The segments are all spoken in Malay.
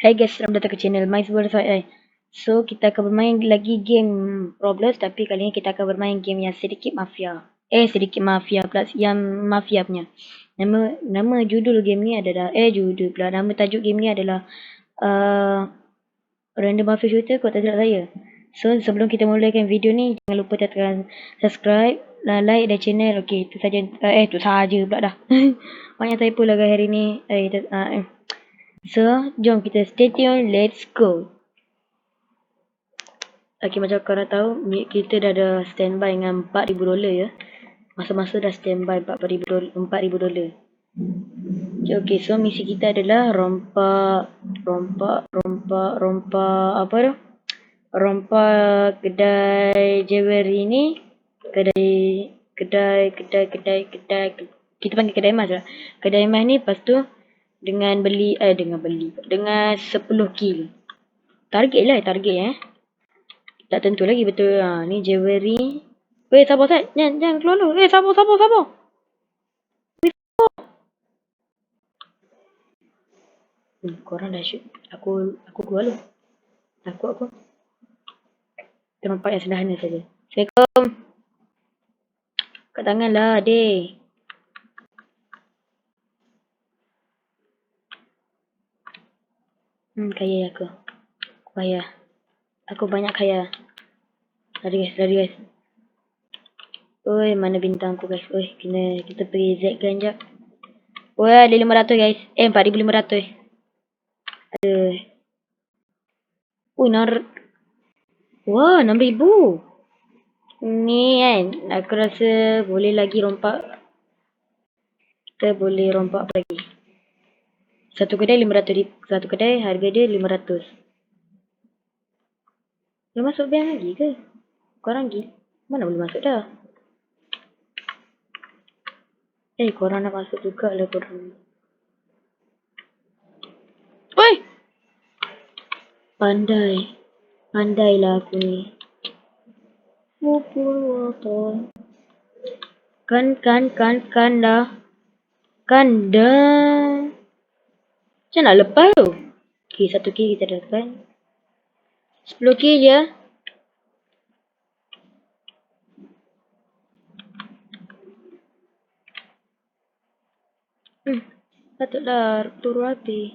Hai guys, selamat datang ke channel Main Bersama. So, kita akan bermain lagi game Roblox, tapi kali ini kita akan bermain game yang sedikit mafia. Sedikit mafia plus yang mafia punya. Nama judul game ni adalah nama tajuk game ni adalah Random Mafia Shooter kalau tak silap saya. So, sebelum kita mulakan video ni, jangan lupa tekan subscribe, like dan channel. Okey, itu saja. Itu saja pula dah. Banyak typo lah hari ni. So, jom kita stay tune, let's go. Okay, macam korang tahu, kita dah ada standby dengan $4,000 ya. Masa-masa dah standby $4,000. Okay, so misi kita adalah rompak apa tu? Rompak kedai jewelry ni. Kedai kita panggil kedai emas lah. Kedai emas ni lepas tu dengan 10 kill. Target tak tentu lagi betul. Ni jewelry. Weh, sabar Sat. Jangan keluar dulu. Sabar. Korang dah shoot. Aku keluar dulu. Takut aku. Tempat yang sederhana saja. Assalamualaikum. Kat tangan lah, adik. Kaya aku. Kaya. Aku banyak kaya. Lari guys. Oi, mana bintang aku guys. Oi, kita pergi Z kan jap. Oi, ada 500 guys. 4,500. Aduh. Wah, 6,000. Ni kan, aku rasa boleh lagi rompak. Kita boleh rompak apa lagi? Satu kedai 500. Satu kedai harga dia 500. Boleh masuk bank lagi ke? Korang gila. Mana boleh masuk dah? Korang nak masuk juga lah korang. Oi! Pandailah aku ni. Kan dah. Macam nak lepas tu? Okay, 1 key kita dapat. 10 key je. Patutlah turun hati.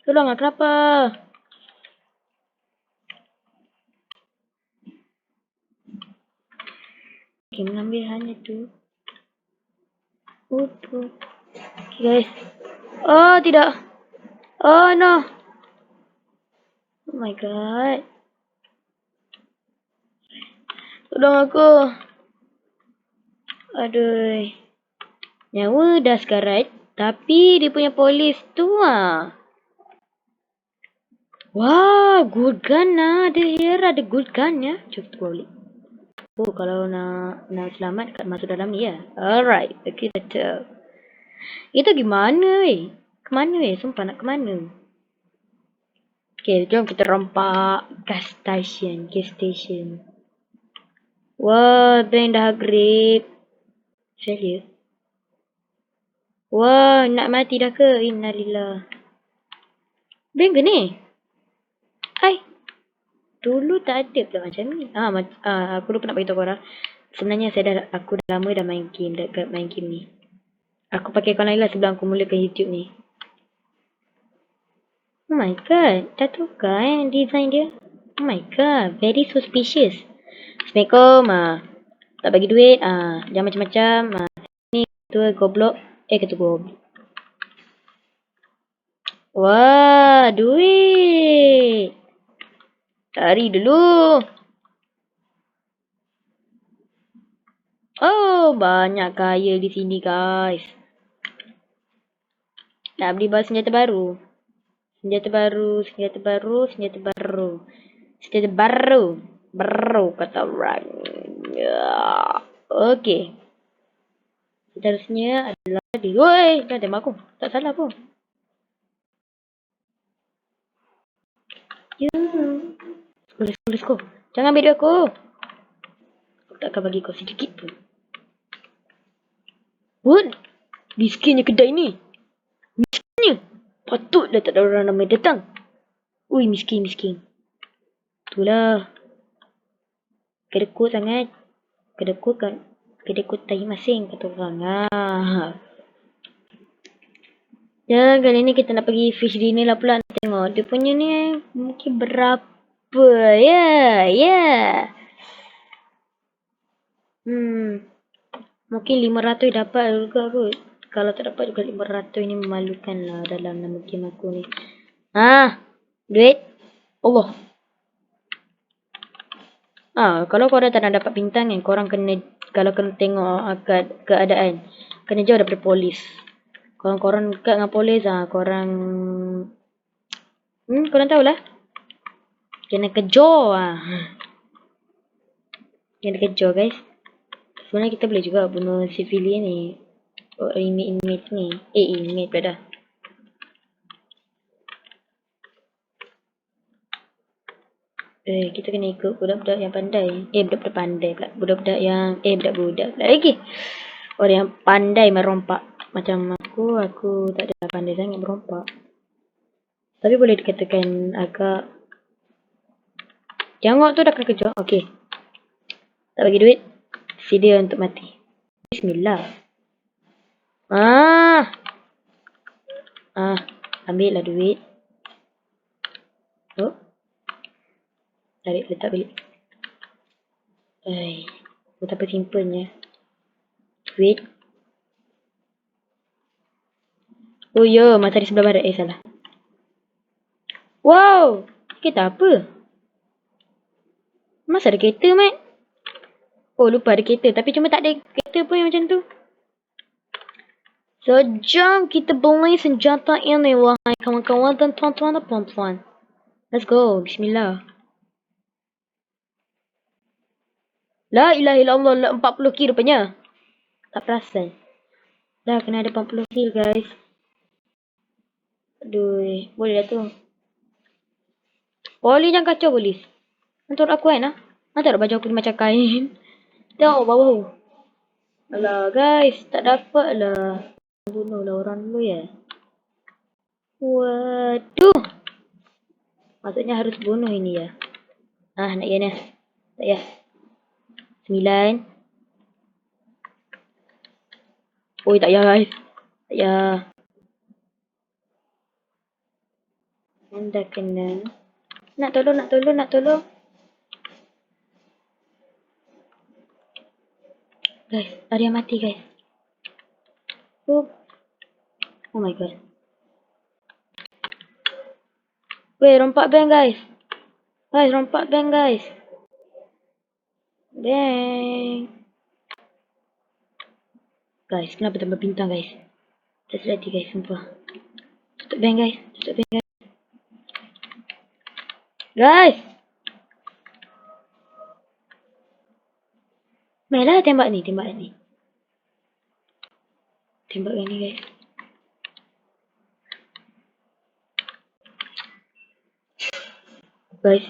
Tolong lah, kenapa? Okay, mengambil hanya tu. Okay guys. Oh, tidak. Oh no. Oh my god. Tolong aku. Aduh. Nyawa dah sekarat. Tapi dia punya polis tu Wah, good gun lah. Ada good gun ya. Jom kita balik. Oh, kalau nak selamat masuk dalam ni ya. Alright. Okay, betul. Itu gimana Kemana Sumpah nak kemana? Okay, jom kita rompak gas station. Wah, bank dah grip. Saya. Wah, nak mati dah ke? Innalillah. Bank ke ni? Hai. Dulu tak ada pula macam ni. Aku lupa nak beritahu korang. Sebenarnya aku dah lama dah main game ni. Aku pakai akaun lain lah sebelum aku mulakan YouTube ni. Oh my god, dah tukar design dia. Oh my god, very suspicious. Assalamualaikum. Tak bagi duit. Jangan macam-macam. Ni ketua goblok. Ketua goblok. Wah, duit. Cari dulu. Oh, banyak kaya di sini guys. Nak beli senjata baru. Senjata baru kata orang. Okay. Seterusnya adalah woi, dah tembak aku. Tak salah pun. Let's go. Jangan ambil duit aku. Aku tak akan bagi kau sedikit pun. What? Miskinnya kedai ni. Miskinnya. Patutlah tak ada orang ramai datang. Ui, miskin. Itulah. Kedekut sangat. Kedekut tai masing kata orang. Dan kali ni kita nak pergi fish dinner lah pula. Nak tengok dia punya ni mungkin berapa. Ya. Mungkin 500 dapat juga kot. Kalau tak dapat juga 500 ni memalukan lah dalam nama game aku ni. Duit. Allah. Kalau korang tak nak dapat bintang kan, korang kena, kalau kena tengok keadaan, kena jauh daripada polis. Korang dekat dengan polis, korang tahulah. Kena kejar. Kena kejar guys. Sebenarnya kita boleh juga bunuh civilian ni. Inmate ni. Inmate pula dah. Kita kena ikut budak-budak yang pandai. Budak-budak pandai pula. Budak-budak yang... budak-budak pula lagi. Orang yang pandai merompak. Macam aku tak ada pandai sangat merompak. Tapi boleh dikatakan agak... Jangok tu dah kena kejar. Okay. Tak bagi duit. Sedia untuk mati. Bismillah. Ambil lah duit. Tarik, letak balik. Betapa simplenya. Duit. Oh ya, masa di sebelah barat. Salah. Wow. Kereta apa? Masa ada kereta, Mat? Oh, lupa ada kereta. Tapi cuma tak ada kereta pun yang macam tu. Sejam kita beli senjata ini, wahai kawan-kawan dan tuan-tuan dan puan-puan. Let's go. Bismillah. La ilaha illallah, 40 kilo rupanya. Tak perasan. Dah kena ada 40 kilo guys. Aduh, boleh dah tu. Polis jangan kacau polis. Untuk aku kan Nanti baju aku macam kain. Tengok bawah. Alah guys, tak dapat lah. Bunuh lah orang dulu ya. Waduh. Maksudnya harus bunuh ini ya. Nak ya ni. Tak ya. 9. Tak ya guys. Tak ya. Anda kena. Nak tolong. Guys, ada yang mati guys. Oh my god. Rompak bank guys. Rompak bank guys. Bank. Guys, kenapa tambah bintang guys? Tak sedih guys, sumpah. Tutup bank guys. Guys. Mainlah tembak ni. Tembak yang ni guys. Guys.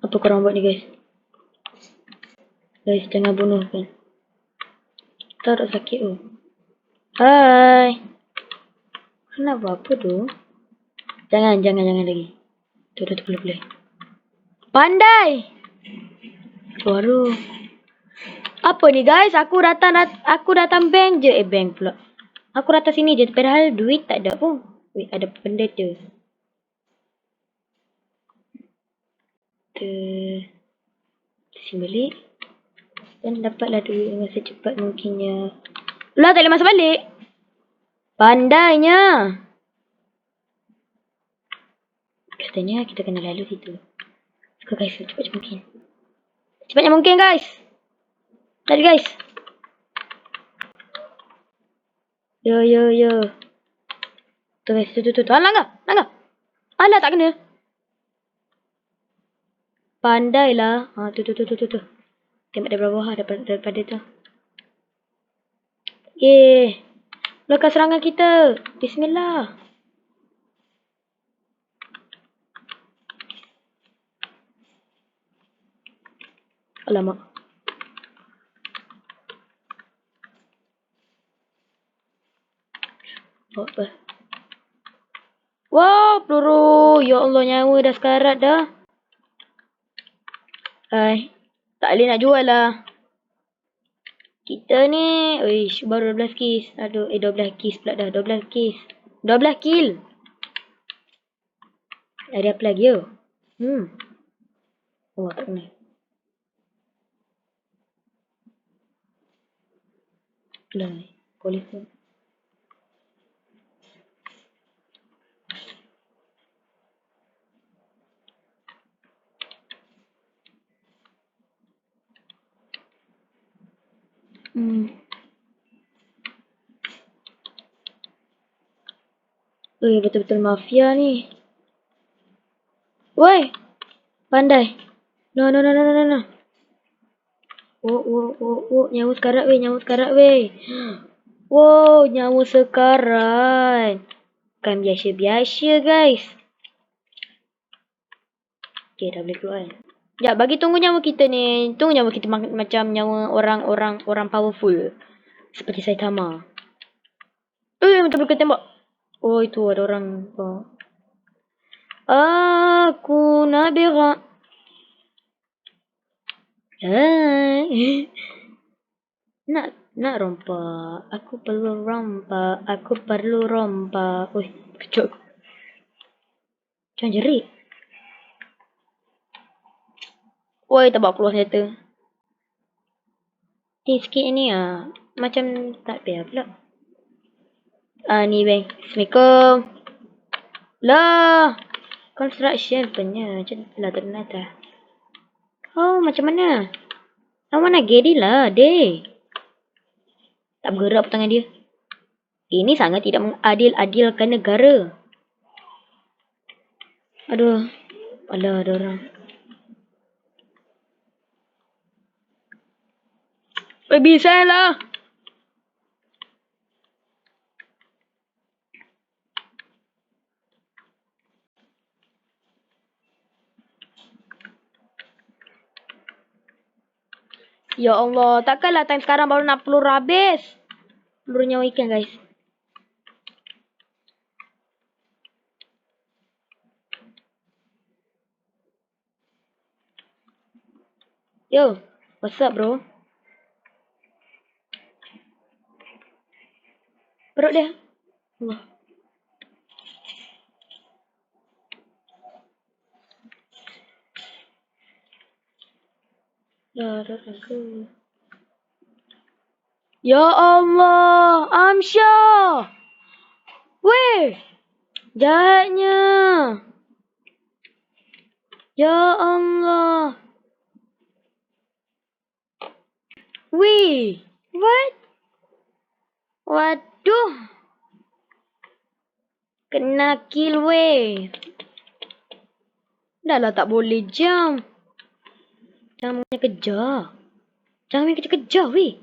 Apa korang buat ni guys? Guys, jangan bunuh kan. Tak sakit Hai. Kenapa apa tu? Jangan lagi. Tu boleh. Pandai. Baru. Apa ni guys? Aku datang bank je. Bank pula. Aku datang sini je. Padahal duit tak ada pun. Ada benda je. Sini balik. Dan dapatlah duit dengan secepat mungkinnya. Lah, tak boleh masuk balik. Pandainya. Katanya kita kena lalu situ. Go guys, cepat mungkin. Cepatnya mungkin guys. Tadi guys. Yo. Tu guys, tu. Langgar. Alah, tak kena. Pandailah. Tu. Tembak dari bawah daripada tu. Belakang serangan kita. Bismillah. Alamak. Oh, apa? Wow, peluru. Ya Allah, nyawa dah sekarat dah. Hai. Tak boleh nak jual lah. Kita ni, wish, baru 12 kiss. Aduh, 12 kiss pula dah. 12 kiss. 12 kill. Ada apa lagi yo? Oh, tak kena. Lah, polis tu. Betul-betul mafia ni. Woi, pandai. No, no, no, no, no, no. Oh, nyawa sekarat weh, nyawa sekarat weh. Wow, nyawa sekarat. Bukan biasa-biasa guys. Okay, dah boleh keluar. Sekejap, bagi tunggu nyawa kita ni. Tunggu nyawa kita macam nyawa orang powerful. Seperti Saitama. Macam boleh tembak. Oh, itu ada orang. Oh. Aku Nabila. Hai. Nak rompak. Aku perlu rompak. Aku perlu rompak. Oi, kecok. Jangan jerit. Woi, tak bawa keluar senjata. Ni sikit ni macam tak payah pula. Ni bang. Assalamualaikum. Lah. Construction punya. Macam lah ternyata. Oh, macam mana? Mana Gedi lah, deh. Tak bergerak tangan dia. Ini sangat tidak mengadil-adilkan negara. Aduh. Alah, ada orang. Bisa lah. Ya Allah, takkanlah time sekarang baru nak peluru habis. Peluru nyawa ikan guys. Yo, what's up bro? Perut dia. Allah. Ya, aku. Ya Allah, Amsyah. Weh, jahatnya. Ya Allah. Weh, what? Waduh. Kena kill weh. Dah lah tak boleh jam. Jangan main kejar. Jangan main kejar-kejar weh.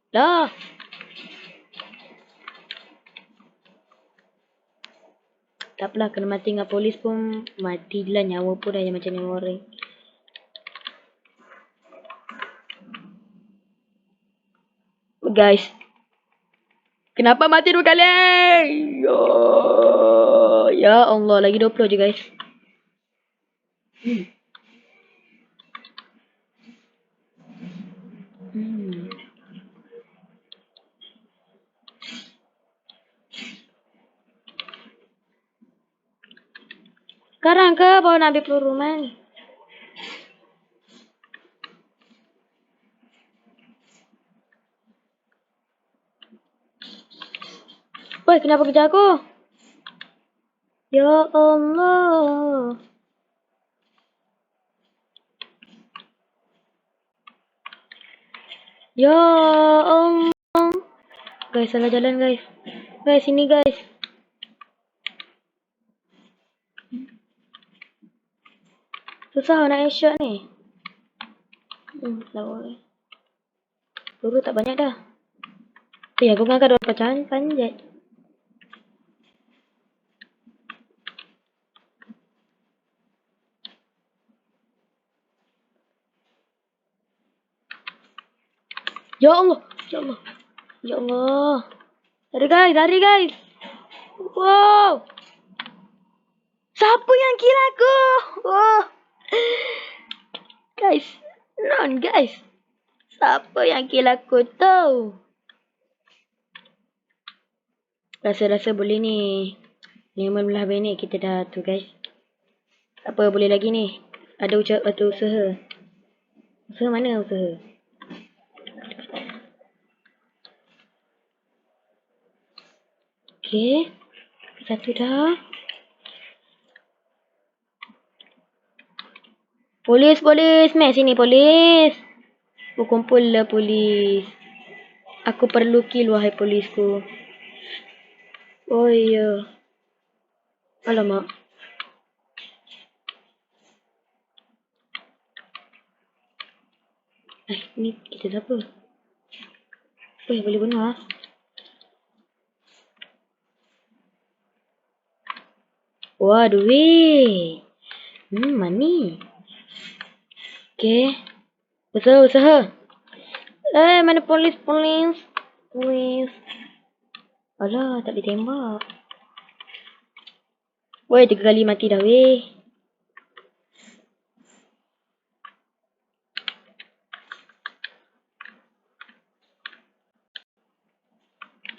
Dah. Tak apalah, kena mati dengan polis pun matilah, nyawa pun dah macam nyawa orang. Guys. Kenapa mati 2 kali? Ya Allah, lagi 20 je guys. Sekarang ke bawa nak ambil peluru man? Woi, kenapa kejar aku? Ya Allah. Ya Allah. Guys, salah jalan guys. Guys, sini guys. Susah nak headshot ni. Tak boleh. Peluru tak banyak dah. Aku ngangkat 2 pecahan panjat. Ya Allah. Ya Allah. Ya Allah. Lari guys, lari guys. Wow. Siapa yang kill aku? Oh. Guys. Non guys. Siapa yang kill aku tu? Rasa-rasa boleh ni. 15 minit kita dah tu guys. Apa boleh lagi ni? Ada usaha. Usaha mana usaha? Okay. Satu dah. Polis. Meh sini polis. Kumpul lah polis. Aku perlu kill wahai polisku. Oh iya. Alamak. Ni kita siapa? Boleh bunuh lah. Wah, duit. Money. Okay. Usaha. Mana polis? Alah, tak boleh tembak. Woi, 3 kali mati dah weh.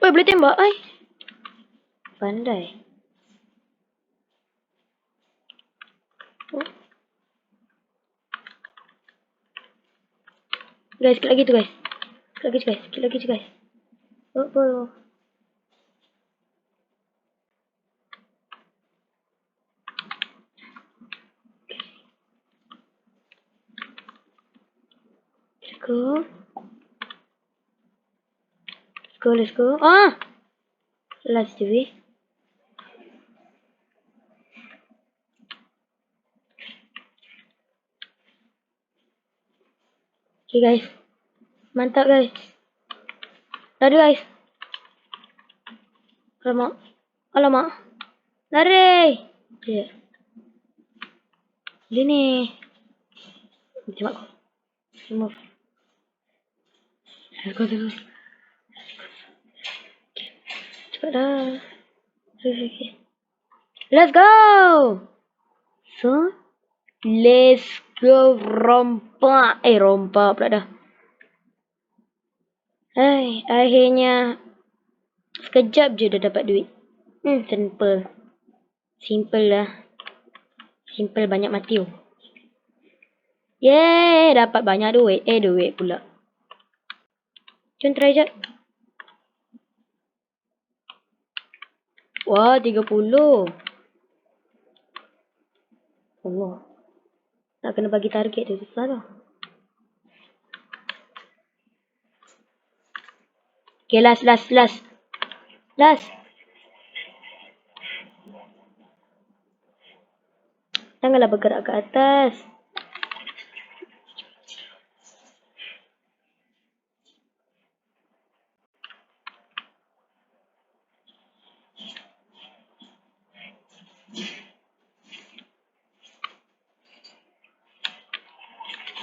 Woi, boleh tembak ai. Pandai. Guys, sikit lagi tu guys. Sikit lagi tu guys. Oh. Let's go. Last je weh. Okay guys. Mantap guys. Dah ada guys. Alamak. Lari. Okay. Dia ni. Tembak kau. Remove. Terus. Cepat dah. Okay. Let's go. So. Let's go rompak. Rompak pula dah. Akhirnya. Sekejap je dah dapat duit. Simple lah. Simple banyak mati. Yeay, dapat banyak duit. Duit pula. Jom try jap. Wah, 30. Allah. Nak kena bagi target tu susah tau. Okay, last. Janganlah bergerak ke atas.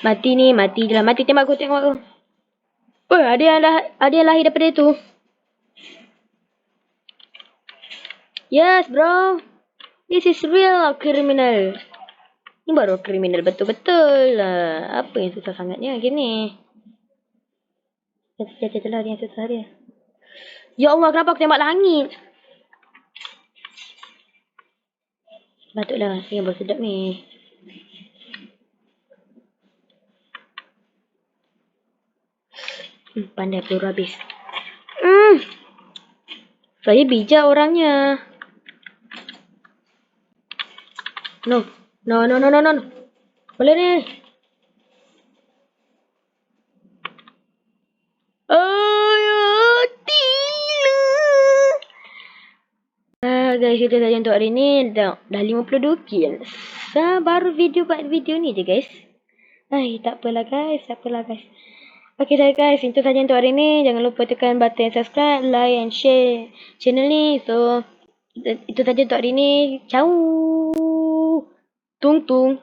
Mati je lah. Mati, tembak aku. Ada yang lahir daripada itu. Yes, bro. This is real criminal. Ni baru kriminal betul-betul lah. Apa yang susah sangatnya gini? Jatuh dia susah dia. Ya Allah, kenapa aku tembak langit? Patutlah, ni yang bersedap ni. Pandai peluru habis. Saya bijak orangnya. No. Boleh ni. Guys, itu saja untuk hari ni. Dah 52 kill. Baru buat video ni je guys. Tak apalah guys. Okay guys, itu saja untuk hari ni. Jangan lupa tekan button subscribe, like and share channel ni. So, itu saja untuk hari ni. Ciao. Tung.